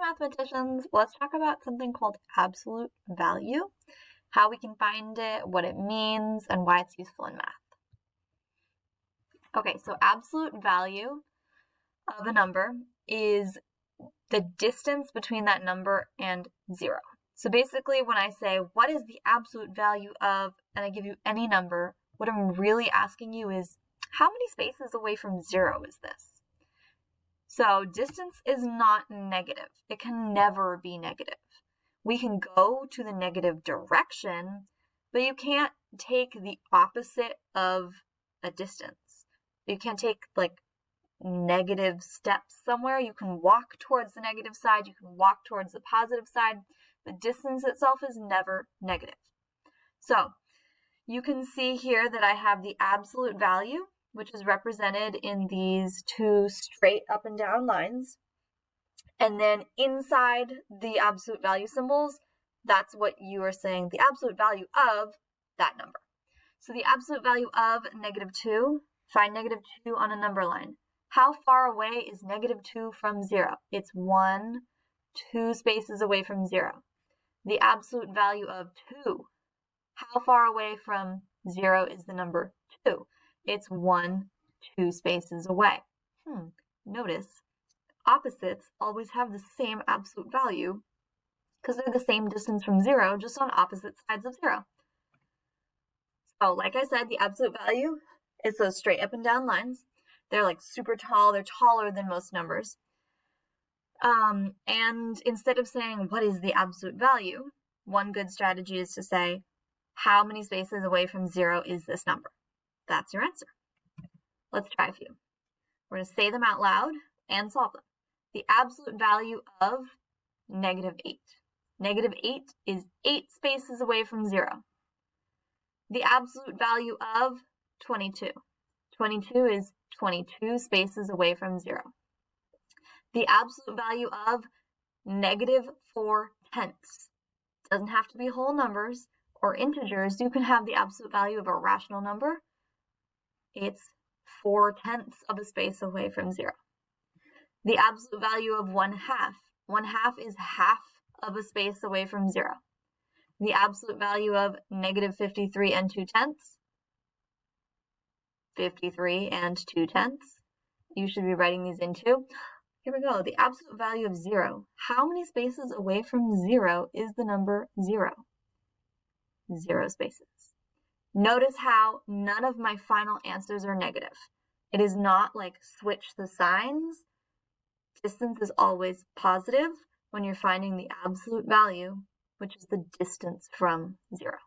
Mathematicians, let's talk about something called absolute value, how we can find it, what it means, and why it's useful in math. Okay, so absolute value of a number is the distance between that number and 0. So basically when I say, what is the absolute value of, and I give you any number, what I'm really asking you is, how many spaces away from 0 is this? So distance is not negative. It can never be negative. We can go to the negative direction, but you can't take the opposite of a distance. You can't take like negative steps somewhere. You can walk towards the negative side. You can walk towards the positive side. The distance itself is never negative. So you can see here that I have the absolute value, which is represented in these two straight up and down lines. And then inside the absolute value symbols, that's what you are saying, the absolute value of that number. So the absolute value of -2, find -2 on a number line. How far away is -2 from 0? It's 1, 2 spaces away from 0. The absolute value of 2. How far away from 0 is the number 2? It's 1, 2 spaces away. Notice, opposites always have the same absolute value because they're the same distance from 0, just on opposite sides of 0. So like I said, the absolute value is those straight up and down lines. They're like super tall. They're taller than most numbers. And instead of saying, what is the absolute value? One good strategy is to say, how many spaces away from 0 is this number? That's your answer. Let's try a few. We're going to say them out loud and solve them. The absolute value of -8. -8 is 8 spaces away from 0. The absolute value of 22. 22 is 22 spaces away from 0. The absolute value of -4/10. Doesn't have to be whole numbers or integers. You can have the absolute value of a rational number. It's 4/10 of a space away from 0. The absolute value of 1/2. 1/2 is half of a space away from 0. The absolute value of -53 and 2/10. 53 and 2/10. You should be writing these in too. Here we go. The absolute value of 0. How many spaces away from 0 is the number 0? 0 spaces. Notice how none of my final answers are negative. It is not like switch the signs. Distance is always positive when you're finding the absolute value, which is the distance from 0.